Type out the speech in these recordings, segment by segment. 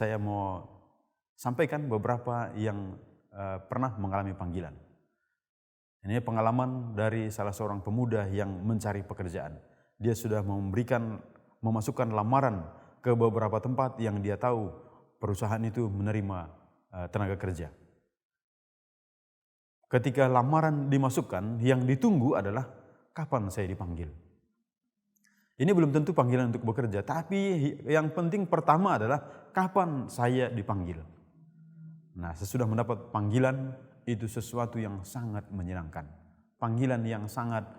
saya mau sampaikan beberapa yang pernah mengalami panggilan. Ini pengalaman dari salah seorang pemuda yang mencari pekerjaan. Dia sudah memasukkan lamaran ke beberapa tempat yang dia tahu perusahaan itu menerima tenaga kerja. Ketika lamaran dimasukkan, yang ditunggu adalah kapan saya dipanggil. Ini belum tentu panggilan untuk bekerja, tapi yang penting pertama adalah kapan saya dipanggil. Nah, sesudah mendapat panggilan, itu sesuatu yang sangat menyenangkan. Panggilan yang sangat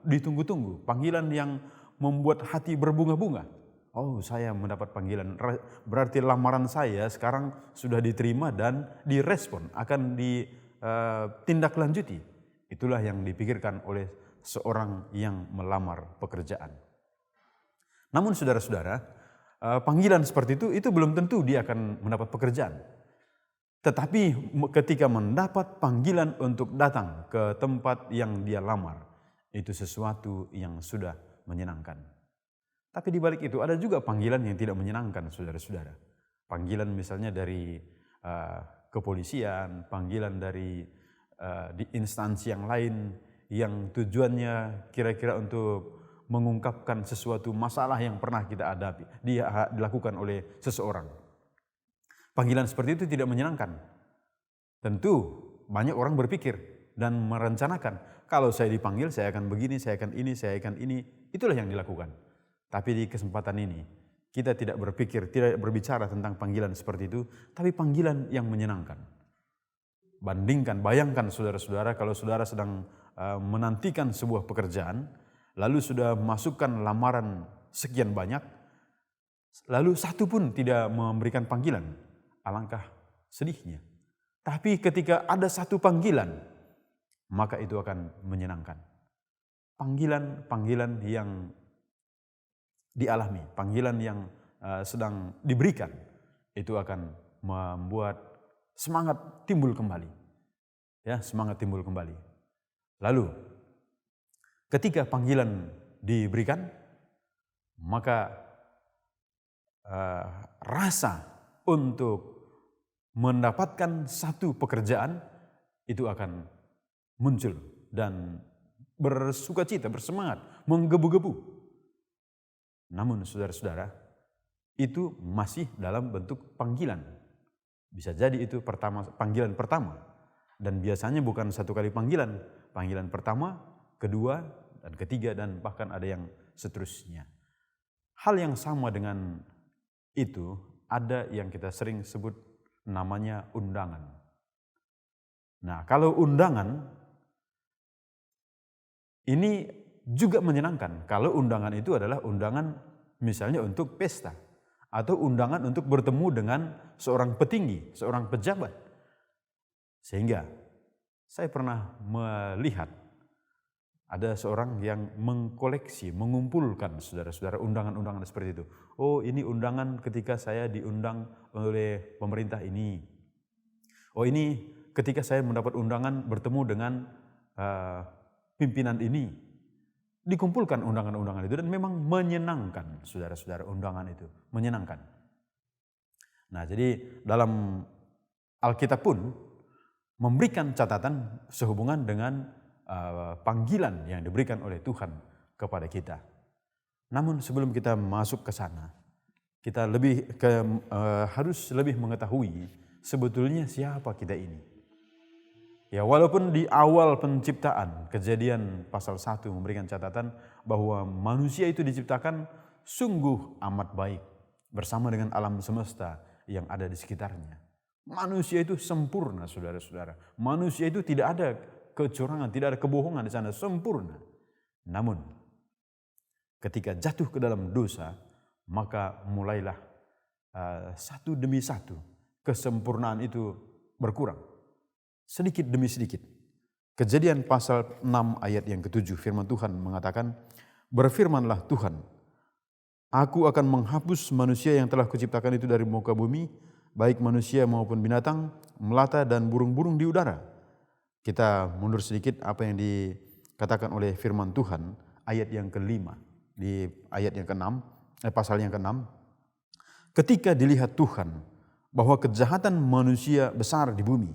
ditunggu-tunggu. Panggilan yang membuat hati berbunga-bunga. Oh, saya mendapat panggilan. Berarti lamaran saya sekarang sudah diterima dan direspon, akan ditindaklanjuti. Itulah yang dipikirkan oleh seorang yang melamar pekerjaan. Namun saudara-saudara, panggilan seperti itu belum tentu dia akan mendapat pekerjaan. Tetapi ketika mendapat panggilan untuk datang ke tempat yang dia lamar, itu sesuatu yang sudah menyenangkan. Tapi di balik itu ada juga panggilan yang tidak menyenangkan, saudara-saudara. Panggilan misalnya dari kepolisian, panggilan dari di instansi yang lain yang tujuannya kira-kira untuk mengungkapkan sesuatu masalah yang pernah kita hadapi, dilakukan oleh seseorang. Panggilan seperti itu tidak menyenangkan. Tentu banyak orang berpikir dan merencanakan, kalau saya dipanggil saya akan begini, saya akan ini, saya akan ini. Itulah yang dilakukan. Tapi di kesempatan ini kita tidak berpikir, tidak berbicara tentang panggilan seperti itu, tapi panggilan yang menyenangkan. Bayangkan saudara-saudara, kalau saudara sedang menantikan sebuah pekerjaan, lalu sudah masukkan lamaran sekian banyak, lalu satu pun tidak memberikan panggilan. Alangkah sedihnya. Tapi ketika ada satu panggilan, maka itu akan menyenangkan. Panggilan yang dialami, panggilan yang sedang diberikan, itu akan membuat semangat timbul kembali. Ya, semangat timbul kembali. Lalu, ketika panggilan diberikan, maka rasa untuk mendapatkan satu pekerjaan itu akan muncul dan bersukacita, bersemangat, menggebu-gebu. Namun saudara-saudara, itu masih dalam bentuk panggilan. Bisa jadi itu panggilan pertama. Dan biasanya bukan satu kali panggilan. Panggilan pertama, kedua, dan ketiga, dan bahkan ada yang seterusnya. Hal yang sama dengan itu ada yang kita sering sebut namanya undangan. Nah, kalau undangan ini juga menyenangkan. Kalau undangan itu adalah undangan misalnya untuk pesta atau undangan untuk bertemu dengan seorang petinggi, seorang pejabat. Sehingga saya pernah melihat ada seorang yang mengkoleksi, mengumpulkan saudara-saudara undangan-undangan seperti itu. Oh, ini undangan ketika saya diundang oleh pemerintah ini. Oh, ini ketika saya mendapat undangan bertemu dengan pimpinan ini. Dikumpulkan undangan-undangan itu dan memang menyenangkan, saudara-saudara, undangan itu menyenangkan. Nah, jadi dalam Alkitab pun memberikan catatan sehubungan dengan panggilan yang diberikan oleh Tuhan kepada kita. Namun sebelum kita masuk ke sana, kita harus lebih mengetahui sebetulnya siapa kita ini. Ya, walaupun di awal penciptaan, Kejadian pasal 1 memberikan catatan bahwa manusia itu diciptakan sungguh amat baik bersama dengan alam semesta yang ada di sekitarnya. Manusia itu sempurna, saudara-saudara. Manusia itu tidak ada kecurangan, tidak ada kebohongan di sana, sempurna. Namun, ketika jatuh ke dalam dosa, maka mulailah satu demi satu kesempurnaan itu berkurang. Sedikit demi sedikit. Kejadian pasal 6 ayat yang ke-7, firman Tuhan mengatakan, "Berfirmanlah Tuhan, Aku akan menghapus manusia yang telah kuciptakan itu dari muka bumi, baik manusia maupun binatang, melata dan burung-burung di udara." Kita mundur sedikit apa yang dikatakan oleh firman Tuhan, ayat yang ke-5, di ayat yang ke-6, pasal yang ke-6. Ketika dilihat Tuhan bahwa kejahatan manusia besar di bumi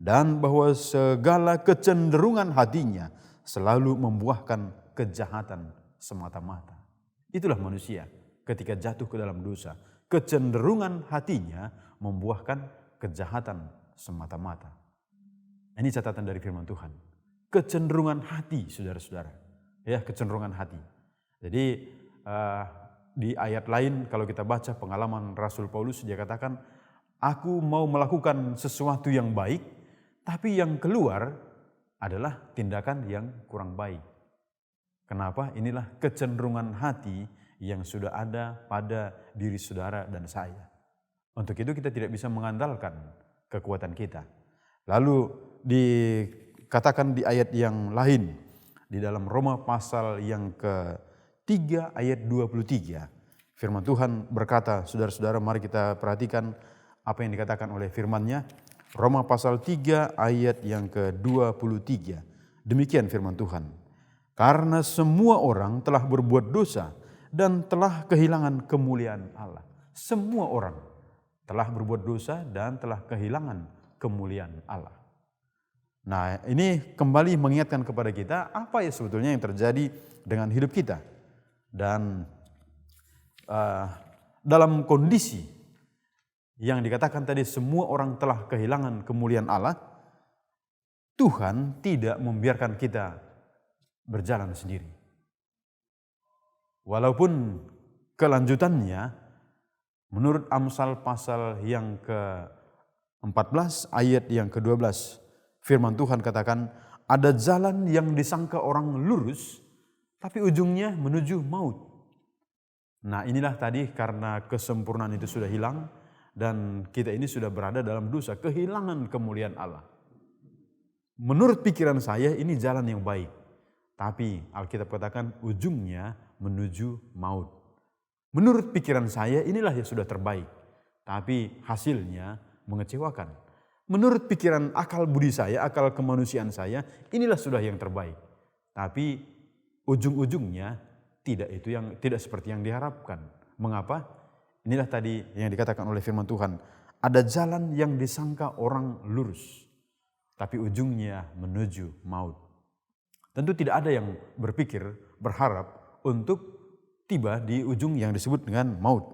dan bahwa segala kecenderungan hatinya selalu membuahkan kejahatan semata-mata. Itulah manusia ketika jatuh ke dalam dosa. Kecenderungan hatinya membuahkan kejahatan semata-mata. Ini catatan dari firman Tuhan. Kecenderungan hati, saudara-saudara. Ya, kecenderungan hati. Jadi di ayat lain kalau kita baca pengalaman Rasul Paulus, dia katakan, aku mau melakukan sesuatu yang baik, tapi yang keluar adalah tindakan yang kurang baik. Kenapa? Inilah kecenderungan hati yang sudah ada pada diri saudara dan saya. Untuk itu kita tidak bisa mengandalkan kekuatan kita. Lalu dikatakan di ayat yang lain, di dalam Roma pasal yang ke-3 ayat 23, firman Tuhan berkata, saudara-saudara mari kita perhatikan apa yang dikatakan oleh firman-Nya. Roma pasal 3 ayat yang ke-23. Demikian firman Tuhan. Karena semua orang telah berbuat dosa dan telah kehilangan kemuliaan Allah. Semua orang telah berbuat dosa dan telah kehilangan kemuliaan Allah. Nah, ini kembali mengingatkan kepada kita apa ya sebetulnya yang terjadi dengan hidup kita. Dan dalam kondisi yang dikatakan tadi semua orang telah kehilangan kemuliaan Allah, Tuhan tidak membiarkan kita berjalan sendiri. Walaupun kelanjutannya menurut Amsal pasal yang ke-14 ayat yang ke-12, firman Tuhan katakan, ada jalan yang disangka orang lurus, tapi ujungnya menuju maut. Nah, inilah tadi karena kesempurnaan itu sudah hilang dan kita ini sudah berada dalam dosa, kehilangan kemuliaan Allah. Menurut pikiran saya ini jalan yang baik, tapi Alkitab katakan ujungnya menuju maut. Menurut pikiran saya inilah yang sudah terbaik, tapi hasilnya mengecewakan. Menurut pikiran akal budi saya, akal kemanusiaan saya, inilah sudah yang terbaik, tapi ujung-ujungnya tidak seperti yang diharapkan. Mengapa? Inilah tadi yang dikatakan oleh firman Tuhan. Ada jalan yang disangka orang lurus, tapi ujungnya menuju maut. Tentu tidak ada yang berharap untuk tiba di ujung yang disebut dengan maut.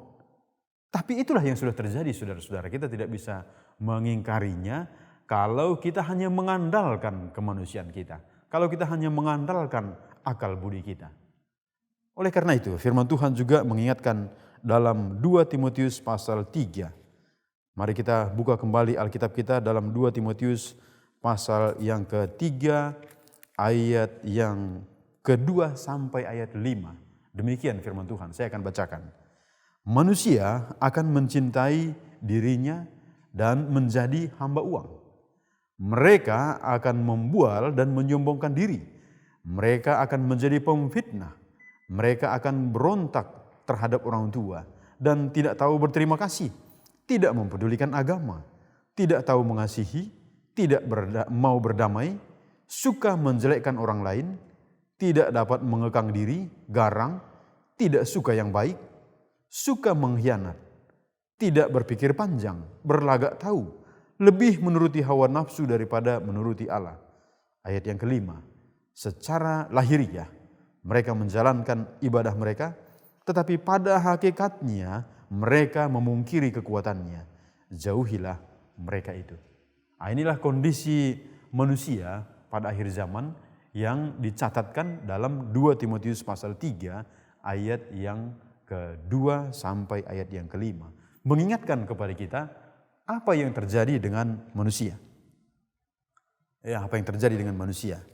Tapi itulah yang sudah terjadi, saudara-saudara. Kita tidak bisa mengingkarinya kalau kita hanya mengandalkan kemanusiaan kita. Kalau kita hanya mengandalkan akal budi kita. Oleh karena itu, firman Tuhan juga mengingatkan dalam 2 Timotius pasal 3. Mari kita buka kembali Alkitab kita dalam 2 Timotius pasal yang ke-3 ayat yang ke-2 sampai ayat 5. Demikian firman Tuhan, saya akan bacakan. Manusia akan mencintai dirinya dan menjadi hamba uang. Mereka akan membual dan menyombongkan diri. Mereka akan menjadi pemfitnah. Mereka akan berontak terhadap orang tua dan tidak tahu berterima kasih, tidak mempedulikan agama, tidak tahu mengasihi, tidak mau berdamai, suka menjelekkan orang lain, tidak dapat mengekang diri, garang, tidak suka yang baik, suka mengkhianat, tidak berpikir panjang, berlagak tahu, lebih menuruti hawa nafsu daripada menuruti Allah. Ayat yang kelima, secara lahiriah mereka menjalankan ibadah mereka, tetapi pada hakikatnya mereka memungkiri kekuatannya. Jauhilah mereka itu. Nah, inilah kondisi manusia pada akhir zaman yang dicatatkan dalam 2 Timotius pasal 3 ayat yang ke-2 sampai ayat yang ke-5. Mengingatkan kepada kita apa yang terjadi dengan manusia. Apa yang terjadi dengan manusia.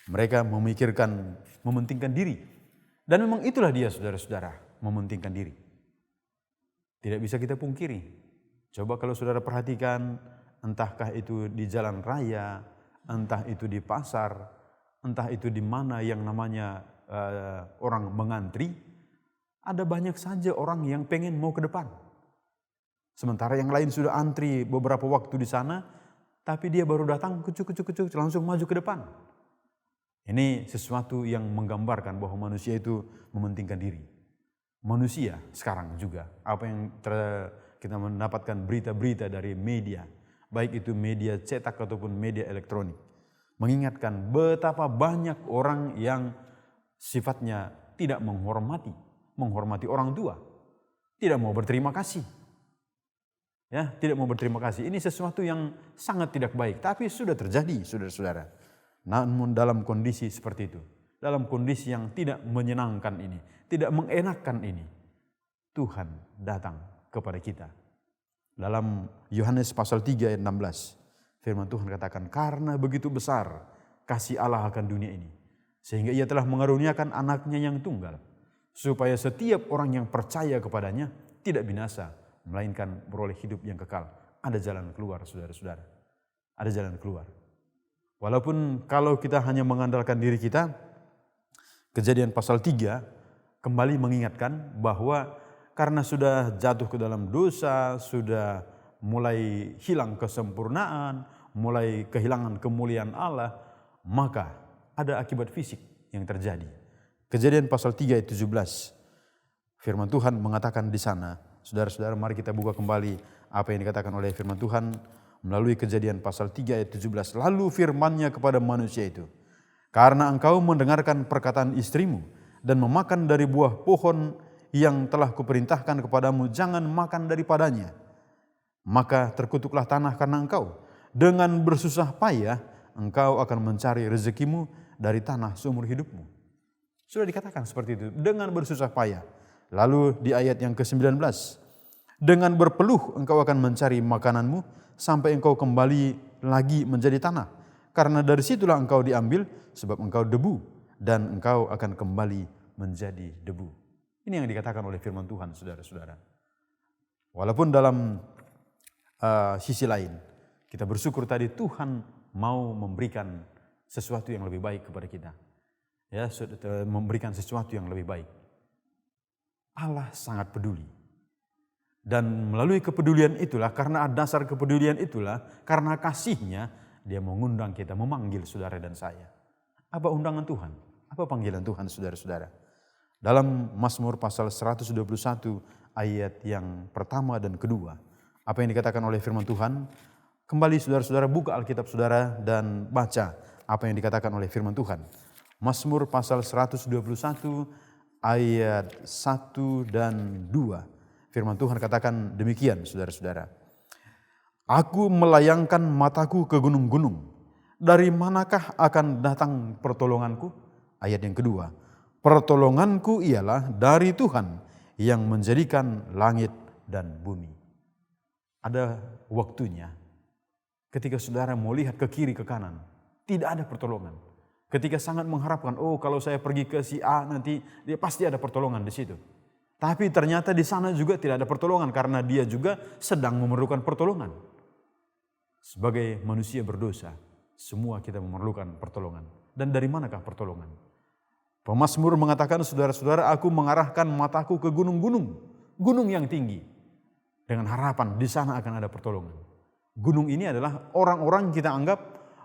Mereka mementingkan diri. Dan memang itulah dia, saudara-saudara, mementingkan diri. Tidak bisa kita pungkiri. Coba kalau saudara perhatikan, entahkah itu di jalan raya, entah itu di pasar, entah itu di mana yang namanya orang mengantri, ada banyak saja orang yang pengen mau ke depan. Sementara yang lain sudah antri beberapa waktu di sana, tapi dia baru datang kucuk langsung maju ke depan. Ini sesuatu yang menggambarkan bahwa manusia itu mementingkan diri. manusia sekarang juga. Apa yang kita mendapatkan berita-berita dari media, baik itu media cetak ataupun media elektronik, mengingatkan betapa banyak orang yang sifatnya tidak menghormati orang tua, tidak mau berterima kasih. Ya, tidak mau berterima kasih. Ini sesuatu yang sangat tidak baik, tapi sudah terjadi, saudara-saudara. Namun dalam kondisi seperti itu, dalam kondisi yang tidak menyenangkan ini, tidak mengenakkan ini, Tuhan datang kepada kita. Dalam Yohanes pasal 3 ayat 16, firman Tuhan katakan, karena begitu besar kasih Allah akan dunia ini, sehingga ia telah mengaruniakan anaknya yang tunggal, supaya setiap orang yang percaya kepadanya tidak binasa, melainkan beroleh hidup yang kekal. Ada jalan keluar, saudara-saudara. Ada jalan keluar. Walaupun kalau kita hanya mengandalkan diri kita, Kejadian pasal 3 kembali mengingatkan bahwa karena sudah jatuh ke dalam dosa, sudah mulai hilang kesempurnaan, mulai kehilangan kemuliaan Allah, maka ada akibat fisik yang terjadi. Kejadian pasal 3 ayat 17, firman Tuhan mengatakan di sana, saudara-saudara, mari kita buka kembali apa yang dikatakan oleh firman Tuhan melalui Kejadian pasal 3 ayat 17. Lalu firman-Nya kepada manusia itu, karena engkau mendengarkan perkataan istrimu dan memakan dari buah pohon yang telah kuperintahkan kepadamu, jangan makan daripadanya, maka terkutuklah tanah karena engkau. Dengan bersusah payah engkau akan mencari rezekimu dari tanah seumur hidupmu. Sudah dikatakan seperti itu, dengan bersusah payah. Lalu di ayat yang ke-19, dengan berpeluh engkau akan mencari makananmu sampai engkau kembali lagi menjadi tanah. Karena dari situlah engkau diambil, sebab engkau debu dan engkau akan kembali menjadi debu. Ini yang dikatakan oleh firman Tuhan, saudara-saudara. Walaupun dalam sisi lain, kita bersyukur tadi Tuhan mau memberikan sesuatu yang lebih baik kepada kita. Ya, memberikan sesuatu yang lebih baik. Allah sangat peduli. Dan melalui kepedulian itulah, karena dasar kepedulian itulah, karena kasihnya, Dia mengundang kita, memanggil saudara dan saya. Apa undangan Tuhan? Apa panggilan Tuhan, saudara-saudara? Dalam Mazmur pasal 121 ayat yang pertama dan kedua, apa yang dikatakan oleh firman Tuhan? Kembali saudara-saudara buka Alkitab saudara dan baca apa yang dikatakan oleh firman Tuhan. Mazmur pasal 121 ayat 1 dan 2. Firman Tuhan katakan demikian, saudara-saudara. Aku melayangkan mataku ke gunung-gunung. Dari manakah akan datang pertolonganku? Ayat yang kedua. Pertolonganku ialah dari Tuhan yang menjadikan langit dan bumi. Ada waktunya ketika saudara mau lihat ke kiri ke kanan, tidak ada pertolongan. Ketika sangat mengharapkan, oh kalau saya pergi ke si A nanti dia pasti ada pertolongan di situ. Tapi ternyata di sana juga tidak ada pertolongan karena dia juga sedang memerlukan pertolongan. Sebagai manusia berdosa, semua kita memerlukan pertolongan. Dan dari manakah pertolongan? Pemazmur mengatakan, saudara-saudara, aku mengarahkan mataku ke gunung-gunung, gunung yang tinggi, dengan harapan di sana akan ada pertolongan. Gunung ini adalah orang-orang kita anggap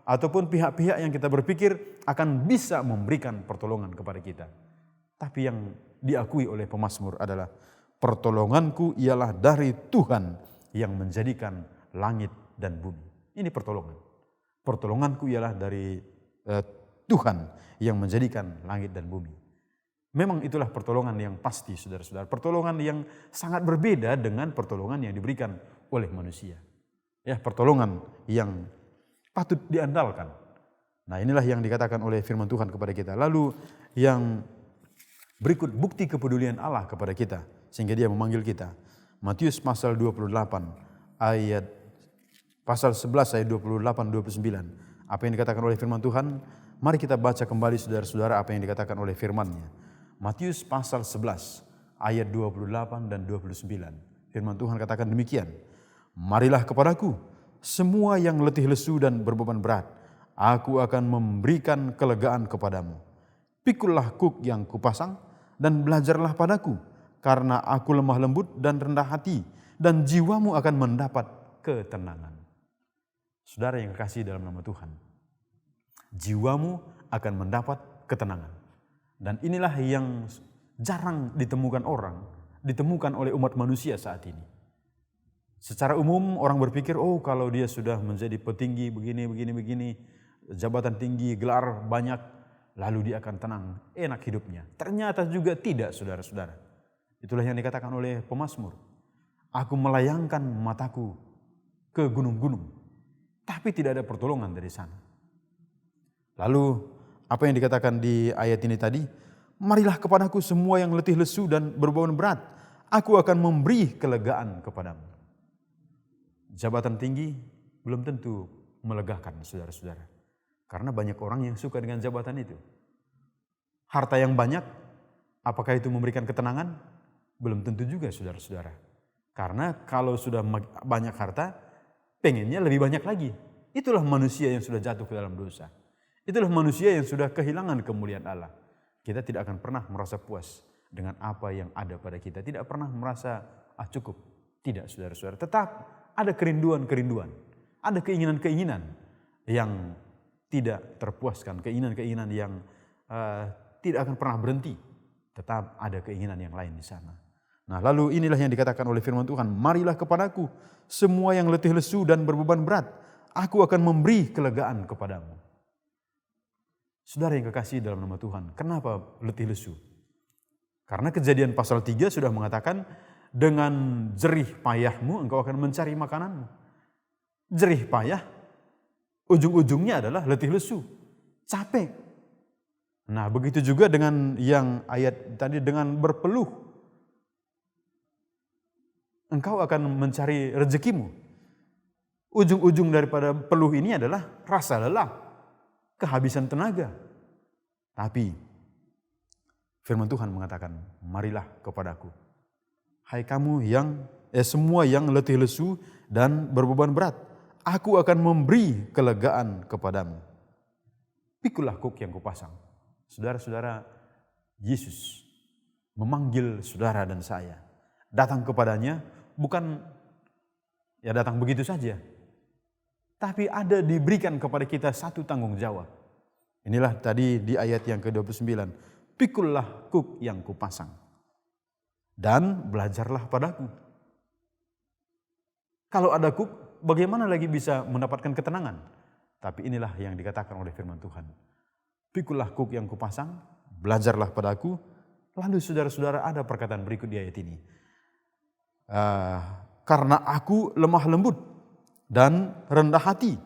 ataupun pihak-pihak yang kita berpikir akan bisa memberikan pertolongan kepada kita. Tapi yang diakui oleh pemazmur adalah pertolonganku ialah dari Tuhan yang menjadikan langit dan bumi. Ini pertolongan. Pertolonganku ialah dari Tuhan yang menjadikan langit dan bumi. Memang itulah pertolongan yang pasti, saudara-saudara. Pertolongan yang sangat berbeda dengan pertolongan yang diberikan oleh manusia. Ya, pertolongan yang patut diandalkan. Nah, inilah yang dikatakan oleh firman Tuhan kepada kita. Lalu yang berikut bukti kepedulian Allah kepada kita sehingga Dia memanggil kita. Matius pasal 28 ayat pasal 11 ayat 28 29. Apa yang dikatakan oleh firman Tuhan? Mari kita baca kembali saudara-saudara apa yang dikatakan oleh firman-Nya. Matius pasal 11 ayat 28 dan 29. Firman Tuhan katakan demikian. Marilah kepadaku semua yang letih lesu dan berbeban berat, aku akan memberikan kelegaan kepadamu. Pikullah kuk yang kupasang dan belajarlah padaku, karena aku lemah lembut dan rendah hati, dan jiwamu akan mendapat ketenangan. Saudara yang kasih dalam nama Tuhan, jiwamu akan mendapat ketenangan. Dan inilah yang jarang ditemukan oleh umat manusia saat ini. Secara umum orang berpikir, oh kalau dia sudah menjadi petinggi begini, jabatan tinggi, gelar banyak, lalu dia akan tenang, enak hidupnya. Ternyata juga tidak, saudara-saudara. Itulah yang dikatakan oleh pemazmur. Aku melayangkan mataku ke gunung-gunung, tapi tidak ada pertolongan dari sana. Lalu apa yang dikatakan di ayat ini tadi? Marilah kepadaku semua yang letih lesu dan berbeban berat, aku akan memberi kelegaan kepadamu. Jabatan tinggi belum tentu melegakan, saudara-saudara. Karena banyak orang yang suka dengan jabatan itu. Harta yang banyak, apakah itu memberikan ketenangan? Belum tentu juga, saudara-saudara. Karena kalau sudah banyak harta, pengennya lebih banyak lagi. Itulah manusia yang sudah jatuh ke dalam dosa. Itulah manusia yang sudah kehilangan kemuliaan Allah. Kita tidak akan pernah merasa puas dengan apa yang ada pada kita. Tidak pernah merasa cukup. Tidak, saudara-saudara. Tetap ada kerinduan-kerinduan. Ada keinginan-keinginan yang tidak terpuaskan. Keinginan-keinginan yang tidak akan pernah berhenti. Tetap ada keinginan yang lain di sana. Nah, lalu inilah yang dikatakan oleh firman Tuhan. Marilah kepadaku semua yang letih lesu dan berbeban berat. Aku akan memberi kelegaan kepadamu. Saudara yang kekasih dalam nama Tuhan, kenapa letih lesu? Karena Kejadian pasal 3 sudah mengatakan, dengan jerih payahmu engkau akan mencari makananmu. Jerih payah, ujung-ujungnya adalah letih lesu, capek. Nah, begitu juga dengan yang ayat tadi, dengan berpeluh. Engkau akan mencari rezekimu. Ujung-ujung daripada peluh ini adalah rasa lelah, kehabisan tenaga. Tapi firman Tuhan mengatakan, marilah kepadaku. Hai kamu yang semua yang letih lesu dan berbeban berat, aku akan memberi kelegaan kepadamu. Pikulah kuk yang kupasang. Saudara-saudara, Yesus memanggil saudara dan saya. Datang kepadanya bukan ya datang begitu saja. Tapi ada diberikan kepada kita satu tanggung jawab. Inilah tadi di ayat yang ke-29. Pikullah kuk yang kupasang. Dan belajarlah padaku. Kalau ada kuk, bagaimana lagi bisa mendapatkan ketenangan? Tapi inilah yang dikatakan oleh firman Tuhan. Pikullah kuk yang kupasang, belajarlah padaku. Lalu saudara-saudara ada perkataan berikut di ayat ini. Karena aku lemah lembut dan rendah hati.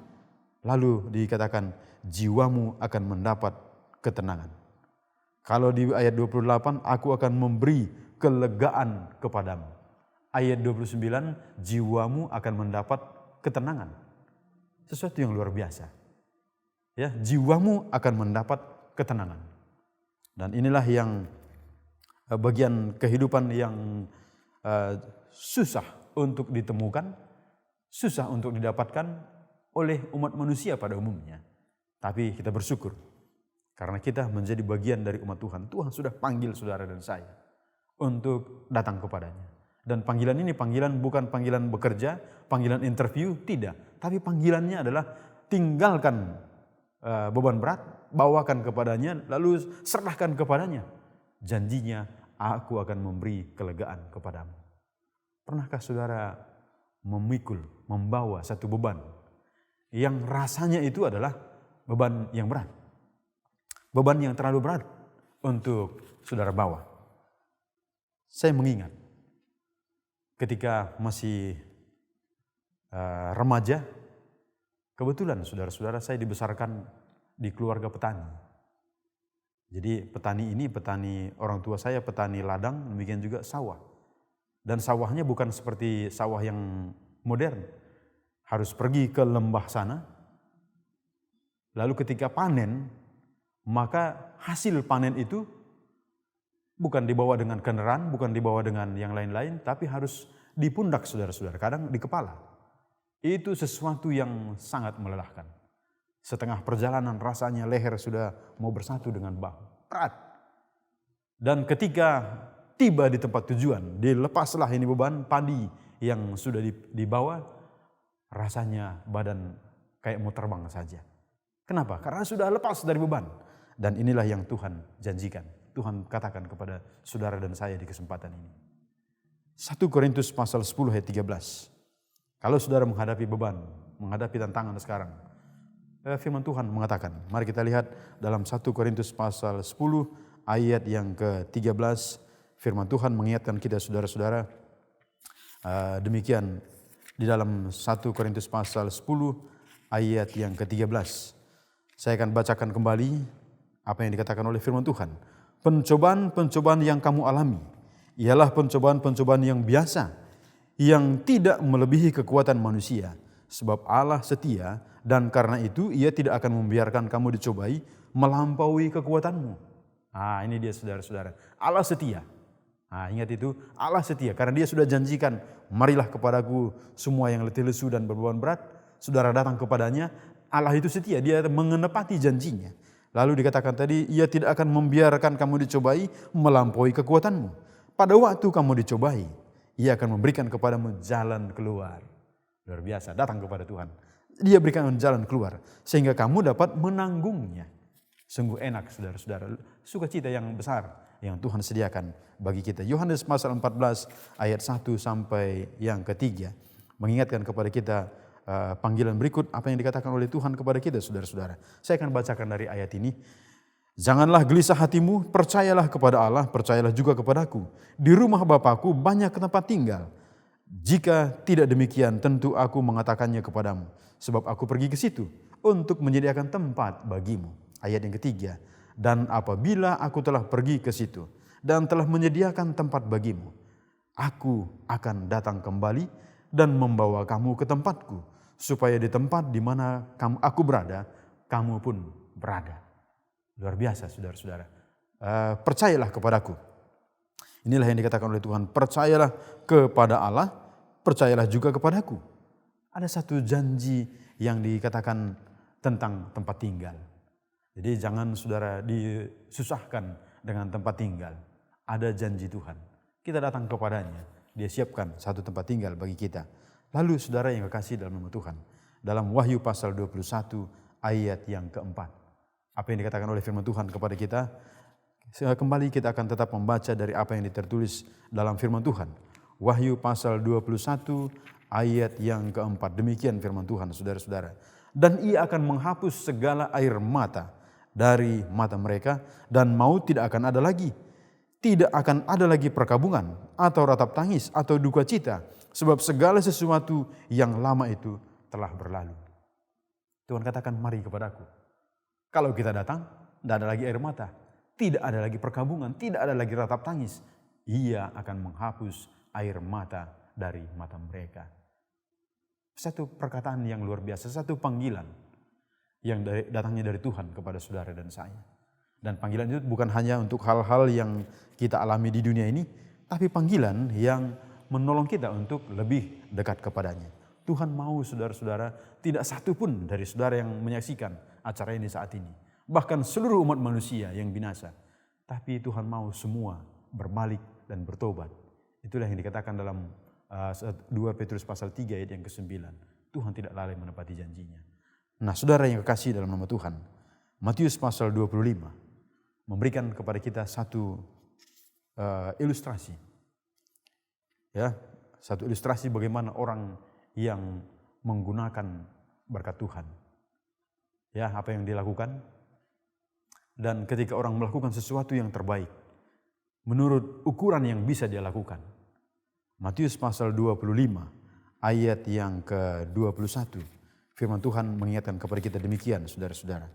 Lalu dikatakan jiwamu akan mendapat ketenangan. Kalau di ayat 28, aku akan memberi kelegaan kepadamu. Ayat 29, jiwamu akan mendapat ketenangan. Sesuatu yang luar biasa. Ya, jiwamu akan mendapat ketenangan. Dan inilah yang bagian kehidupan yang susah untuk ditemukan, susah untuk didapatkan oleh umat manusia pada umumnya. Tapi kita bersyukur karena kita menjadi bagian dari umat Tuhan. Tuhan sudah panggil saudara dan saya untuk datang kepadanya. Dan panggilan ini panggilan bukan panggilan bekerja, panggilan interview, tidak. Tapi panggilannya adalah tinggalkan beban berat, bawakan kepadanya, lalu serahkan kepadanya. Janjinya, aku akan memberi kelegaan kepadamu. Pernahkah saudara memikul, membawa satu beban yang rasanya itu adalah beban yang berat? Beban yang terlalu berat untuk saudara bawa. Saya mengingat ketika masih remaja, kebetulan saudara-saudara saya dibesarkan di keluarga petani. Jadi petani orang tua saya petani ladang, demikian juga sawah. Dan sawahnya bukan seperti sawah yang modern. Harus pergi ke lembah sana. Lalu ketika panen, maka hasil panen itu bukan dibawa dengan kendaraan, bukan dibawa dengan yang lain-lain, tapi harus di pundak saudara-saudara, kadang di kepala. Itu sesuatu yang sangat melelahkan. Setengah perjalanan rasanya leher sudah mau bersatu dengan bahu. Berat. Dan ketika tiba di tempat tujuan, dilepaslah ini beban padi yang sudah dibawa, rasanya badan kayak mau terbang saja. Kenapa? Karena sudah lepas dari beban. Dan inilah yang Tuhan janjikan. Tuhan katakan kepada saudara dan saya di kesempatan ini. 1 Korintus pasal 10 ayat 13. Kalau saudara menghadapi beban, menghadapi tantangan sekarang, firman Tuhan mengatakan, mari kita lihat dalam 1 Korintus pasal 10 ayat yang ke-13, firman Tuhan mengingatkan kita saudara-saudara, demikian di dalam 1 Korintus pasal 10 ayat yang ke-13. Saya akan bacakan kembali apa yang dikatakan oleh firman Tuhan. Pencobaan-pencobaan yang kamu alami ialah pencobaan-pencobaan yang biasa, yang tidak melebihi kekuatan manusia. Sebab Allah setia dan karena itu Ia tidak akan membiarkan kamu dicobai melampaui kekuatanmu. Ini dia saudara-saudara. Allah setia. Ingat itu, Allah setia karena Dia sudah janjikan, marilah kepadaku semua yang letih lesu dan berbeban berat. Saudara datang kepadanya, Allah itu setia, Dia menepati janjinya. Lalu dikatakan tadi, Ia tidak akan membiarkan kamu dicobai melampaui kekuatanmu. Pada waktu kamu dicobai, Ia akan memberikan kepadamu jalan keluar. Luar biasa, datang kepada Tuhan. Dia berikan jalan keluar, sehingga kamu dapat menanggungnya. Sungguh enak saudara-saudara, sukacita yang besar yang Tuhan sediakan bagi kita. Yohanes pasal 14 ayat 1 sampai yang ke-3 mengingatkan kepada kita panggilan berikut apa yang dikatakan oleh Tuhan kepada kita saudara-saudara. Saya akan bacakan dari ayat ini. Janganlah gelisah hatimu, percayalah kepada Allah, percayalah juga kepadaku. Di rumah Bapakku banyak tempat tinggal. Jika tidak demikian, tentu aku mengatakannya kepadamu. Sebab aku pergi ke situ untuk menyediakan tempat bagimu. Ayat yang ke-3. Dan apabila aku telah pergi ke situ dan telah menyediakan tempat bagimu, aku akan datang kembali dan membawa kamu ke tempatku, supaya di tempat di mana aku berada, kamu pun berada. Luar biasa saudara-saudara. Percayalah kepadaku. Inilah yang dikatakan oleh Tuhan. Percayalah kepada Allah, percayalah juga kepadaku. Ada satu janji yang dikatakan tentang tempat tinggal. Jadi jangan saudara disusahkan dengan tempat tinggal. Ada janji Tuhan. Kita datang kepadanya. Dia siapkan satu tempat tinggal bagi kita. Lalu saudara yang kekasih dalam nama Tuhan. Dalam Wahyu pasal 21 ayat yang keempat. Apa yang dikatakan oleh firman Tuhan kepada kita. Kembali kita akan tetap membaca dari apa yang tertulis dalam firman Tuhan. Wahyu pasal 21 ayat yang keempat. Demikian firman Tuhan saudara-saudara. Dan Ia akan menghapus segala air mata dari mata mereka, dan maut tidak akan ada lagi. Tidak akan ada lagi perkabungan atau ratap tangis atau duka cita, sebab segala sesuatu yang lama itu telah berlalu. Tuhan katakan, mari kepadaku. Kalau kita datang, tidak ada lagi air mata, tidak ada lagi perkabungan, tidak ada lagi ratap tangis. Ia akan menghapus air mata dari mata mereka. Satu perkataan yang luar biasa, satu panggilan yang datangnya dari Tuhan kepada saudara dan saya. Dan panggilan itu bukan hanya untuk hal-hal yang kita alami di dunia ini, tapi panggilan yang menolong kita untuk lebih dekat kepadanya. Tuhan mau saudara-saudara, tidak satu pun dari saudara yang menyaksikan acara ini saat ini, bahkan seluruh umat manusia yang binasa, tapi Tuhan mau semua berbalik dan bertobat. Itulah yang dikatakan dalam 2 Petrus pasal 3 ayat yang ke-9. Tuhan tidak lalai menepati janjinya. Nah, saudara yang kekasih dalam nama Tuhan, Matius pasal 25 memberikan kepada kita satu ilustrasi. Ya, satu ilustrasi bagaimana orang yang menggunakan berkat Tuhan. Ya, apa yang dilakukan? Dan ketika orang melakukan sesuatu yang terbaik menurut ukuran yang bisa dia lakukan. Matius pasal 25 ayat yang ke-21. Firman Tuhan mengingatkan kepada kita demikian saudara-saudara.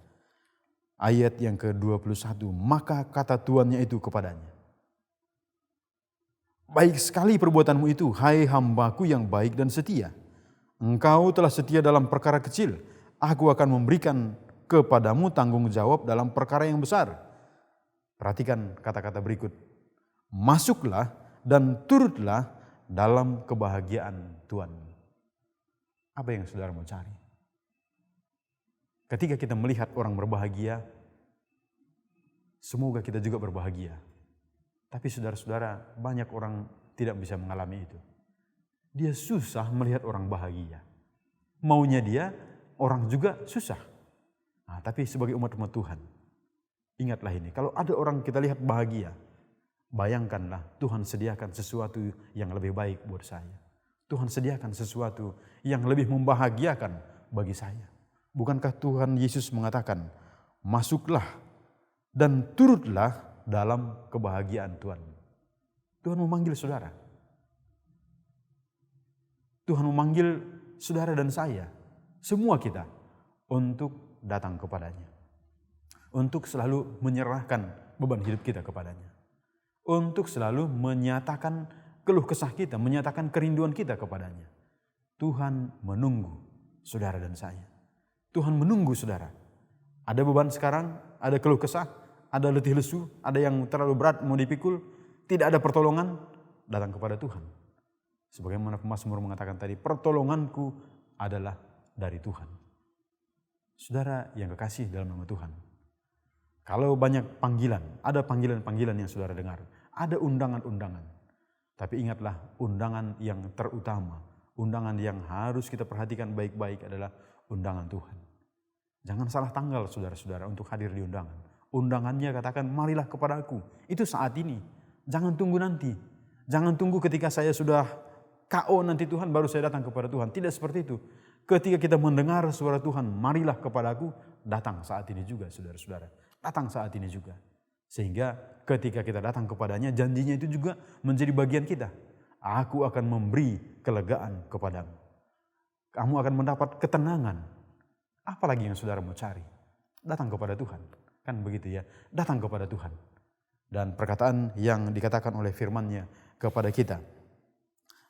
Ayat yang ke-21. Maka kata tuannya itu kepadanya. Baik sekali perbuatanmu itu, hai hambaku yang baik dan setia. Engkau telah setia dalam perkara kecil. Aku akan memberikan kepadamu tanggung jawab dalam perkara yang besar. Perhatikan kata-kata berikut. Masuklah dan turutlah dalam kebahagiaan Tuhan. Apa yang saudara mau cari? Ketika kita melihat orang berbahagia, semoga kita juga berbahagia. Tapi saudara-saudara, banyak orang tidak bisa mengalami itu. Dia susah melihat orang bahagia. Maunya dia, orang juga susah. Tapi sebagai umat-umat Tuhan, Ingatlah ini, kalau ada orang kita lihat bahagia, bayangkanlah Tuhan sediakan sesuatu yang lebih baik buat saya. Tuhan sediakan sesuatu yang lebih membahagiakan bagi saya. Bukankah Tuhan Yesus mengatakan, masuklah dan turutlah dalam kebahagiaan Tuhan. Tuhan memanggil saudara. Tuhan memanggil saudara dan saya, semua kita, untuk datang kepadanya. Untuk selalu menyerahkan beban hidup kita kepadanya. Untuk selalu menyatakan keluh kesah kita, menyatakan kerinduan kita kepadanya. Tuhan menunggu saudara dan saya. Tuhan menunggu saudara. Ada beban sekarang, ada keluh kesah, ada letih lesu, ada yang terlalu berat mau dipikul, tidak ada pertolongan, datang kepada Tuhan. Sebagaimana pemazmur mengatakan tadi, pertolonganku adalah dari Tuhan. Saudara yang kekasih dalam nama Tuhan, kalau banyak panggilan, ada panggilan-panggilan yang saudara dengar, ada undangan-undangan. Tapi ingatlah, undangan yang terutama, undangan yang harus kita perhatikan baik-baik adalah undangan Tuhan. Jangan salah tanggal saudara-saudara untuk hadir di undangan. Undangannya katakan, marilah kepadaku. Itu saat ini. Jangan tunggu nanti. Jangan tunggu ketika saya sudah KO nanti Tuhan baru saya datang kepada Tuhan. Tidak seperti itu. Ketika kita mendengar suara Tuhan, marilah kepadaku, datang saat ini juga saudara-saudara. Datang saat ini juga. Sehingga ketika kita datang kepadanya, janjinya itu juga menjadi bagian kita. Aku akan memberi kelegaan kepadamu. Kamu akan mendapat ketenangan. Apalagi yang saudara mau cari? Datang kepada Tuhan. Kan begitu ya, datang kepada Tuhan. Dan perkataan yang dikatakan oleh firman-Nya kepada kita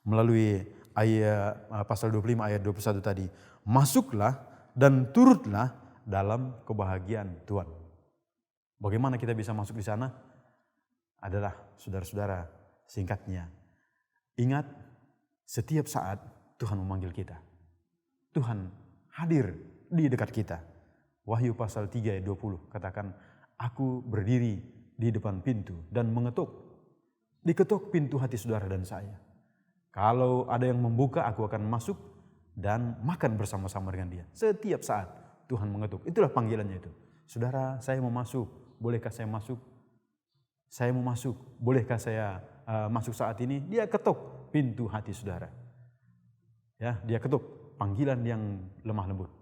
melalui ayat pasal 25 ayat 21 tadi, masuklah dan turutlah dalam kebahagiaan Tuhan. Bagaimana kita bisa masuk di sana? Adalah saudara-saudara, singkatnya, ingat setiap saat Tuhan memanggil kita. Tuhan hadir di dekat kita. Wahyu pasal 3 ayat 20 katakan, aku berdiri di depan pintu dan mengetuk. Diketuk pintu hati saudara dan saya. Kalau ada yang membuka, aku akan masuk dan makan bersama-sama dengan dia. Setiap saat Tuhan mengetuk. Itulah panggilannya itu. Saudara, saya mau masuk. Bolehkah saya masuk? Saya mau masuk. Bolehkah saya masuk saat ini? Dia ketuk pintu hati saudara. Ya, dia ketuk panggilan yang lemah lembut.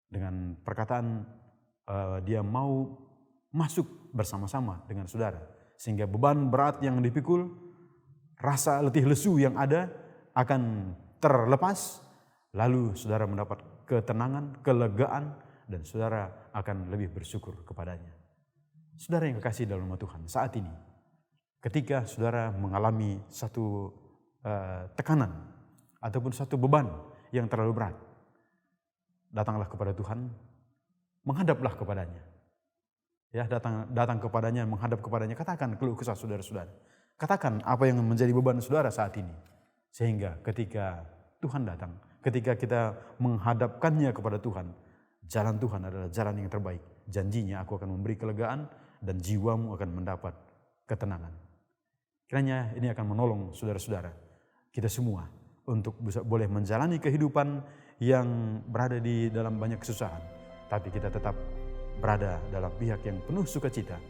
Dengan perkataan dia mau masuk bersama-sama dengan saudara. Sehingga beban berat yang dipikul, rasa letih lesu yang ada akan terlepas. Lalu saudara mendapat ketenangan, kelegaan, dan saudara akan lebih bersyukur kepadanya. Saudara yang kekasih dalam nama Tuhan, saat ini ketika saudara mengalami satu tekanan ataupun satu beban yang terlalu berat, datanglah kepada Tuhan, menghadaplah kepadanya. Ya, datang kepadanya, menghadap kepadanya, katakan keluh kesah saudara-saudara. Katakan apa yang menjadi beban saudara saat ini. Sehingga ketika Tuhan datang, ketika kita menghadapkannya kepada Tuhan, jalan Tuhan adalah jalan yang terbaik. Janjinya, aku akan memberi kelegaan dan jiwamu akan mendapat ketenangan. Kiranya ini akan menolong saudara-saudara, kita semua, untuk bisa boleh menjalani kehidupan yang berada di dalam banyak kesusahan. Tapi kita tetap berada dalam pihak yang penuh sukacita.